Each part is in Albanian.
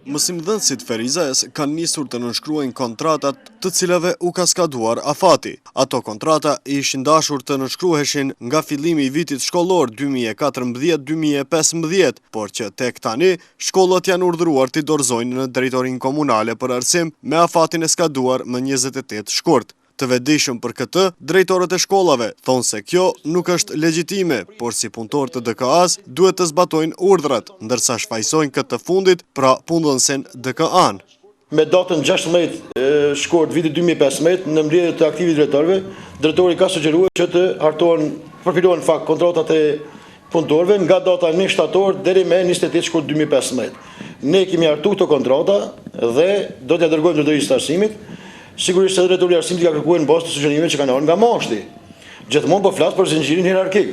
Mësimdhënësit Ferizajës kanë nisur të nënshkruajnë kontratat të cilave u ka skaduar afati. Ato kontrata ishin dashur të nënshkruheshin nga fillimi i vitit shkollor 2014-2015, por që tek tani shkollat janë urdhëruar t'i dorëzojnë në drejtorinë komunale për arsim me afatin e skaduar më 28 shkurt. Të vetëdijshëm për këtë, drejtorët e shkollave thonë se kjo nuk është legjitime, por si punëtor të DKA-s duhet të zbatojnë urdhrat, ndërsa shfaqsojnë këtë të fundit pra punëdhënësin DKA-n. Me datën 16 shkurt vitit 2015, në mbledhje të aktivit drejtorëve, drejtori ka sugjeruar që të përfilohen fakt kontratat e punëtorëve nga data 1 shtator deri me 28 shkurt 2015. Ne kemi hartuar këto kontrata dhe do t'ia dërgojmë drejtorisë së arsimit. Sigurisht se drejtoria e arsimit ka kërkuar në bazë të sugjerimeve që kanë ardhur nga mashti. Gjithmonë po flas për zinxhirin hierarkik.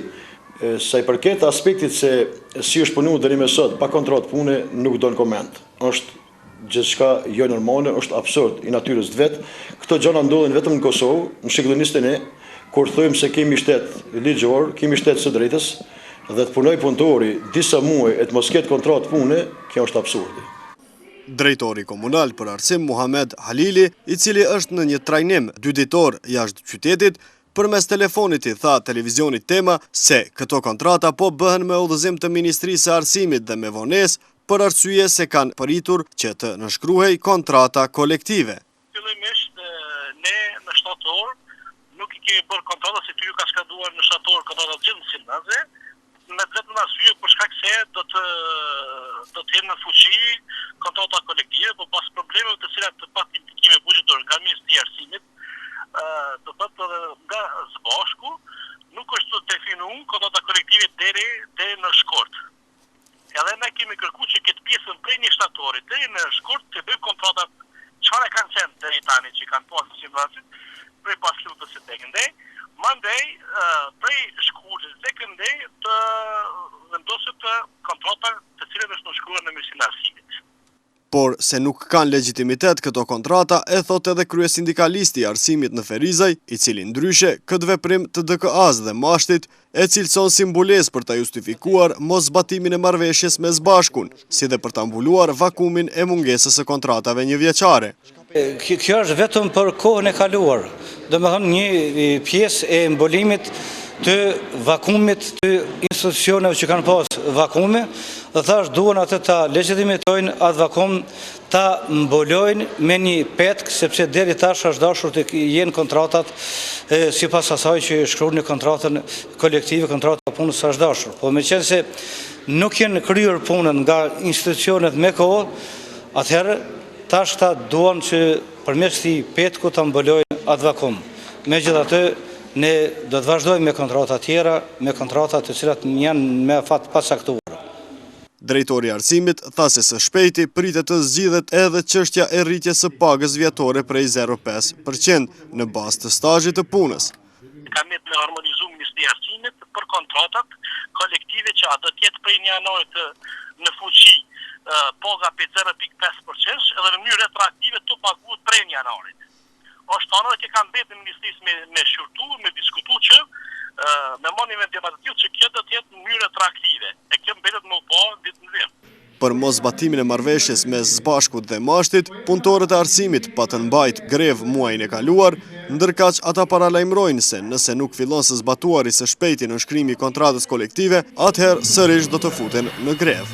Sa i përket aspektit se si është punuar deri më sot pa kontratë pune, nuk don koment. Është gjithçka jo normale, është absurd i natyrës vet. Këto gjëra ndodhin vetëm në Kosovë, në shekullin e kur thojmë se kemi shtet ligjor, kemi shtet së drejtës dhe të punoj punëtori disa muaj e të mos ketë kontratë pune, kjo është absurdi. Drejtori komunal për arsim Muhamed Halili, i cili është në një trajnim 2 ditor jashtë qytetit, përmes telefonit i tha televizionit Tema se këto kontrata po bëhen me udhëzim të Ministrisë së Arsimit dhe me vonesë për arsye se kanë përitur që të nënshkruhej kontrata kolektive. Fillimisht ne në shtator nuk i kemi bërë kontrata se ty ka skaduar në shtator kontrata gjithë mësimdhënësve, me vetëm arsye për shkak se do të jenë në fuqi kontrata kolektive, por pas problemeve të cilat të patë implikime buxhetore nga Ministri i Arsimit, do thotë nga zbashku, nuk është të definuar kontrata kolektive deri në shkurt. Edhe ne kemi kërkuar që këtë pjesën prej 1 shtatorit deri në shkurt të bëjmë kontratat çfarë kanë qenë deri tani që kanë pasur mësimdhënësit prej pas lutës së tekëndej, mandej prej shkurtit të tekëndej të vendoset kontrata të cilat është nënshkruar në Ministrinë e Arsimit. Por se nuk kanë legjitimitet këto kontrata, e thot edhe kryesindikalisti i arsimit në Ferizaj, i cili ndryshe këtë veprim të DKA-s dhe mashtit e cilëson si mbulesë për ta justifikuar mos zbatimin e marrëveshjes me zbashkun, si dhe për ta mbuluar vakumin e mungesës së kontratave 1 vjeçare. Kjo është vetëm për kohën e kaluar, domethënë një pjesë e mbulimit të vakumit të institucioneve që kanë pas vakume, dhe thash duan atë ta legjitimitojnë atë vakum, ta mbulojnë me një petk, sepse deri tash është dashur të jenë kontratat sipas asaj që shkruan në kontratën kolektive, kontrata punës është dashur. Po meqense nuk janë kryer punën nga institucionet me kohë, atëherë tash ta duan që përmes këtij petku ta mbulojnë atë vakum. Megjithatë, ne do të vazhdojmë me kontrata tjera, me kontrata të cilat janë me afat pasaktuar. Drejtori i arsimit tha se së shpejti pritet të zgjidhet edhe çështja e rritjes së pagës vjetore prej 0,5% në bazë të stazhit të punës. Kanë me harmonizuar Ministri i Arsimit për kontratat kolektive që do të jetë prej 1 janarit në fuqi paga për 0,5% edhe në mënyrë retroaktive të paguhet prej 1 janarit. Është anë që kanë mbetë në Ministrisë me shurtu, me diskutu që me monimin demarkativ që kjo do të jetë në mënyrë retroaktive. E kjo mbetet më pa ditë në vim. Për mos zbatimin e marrëveshjes mes zbashkut dhe mashtit, punëtorët e arsimit patën mbajt grev muajin e kaluar, ndërkaq ata paralajmërojnë se nëse nuk fillon së zbatuari së shpejti nënshkrimi i kontratës kolektive, atëherë sërish do të futen në grev.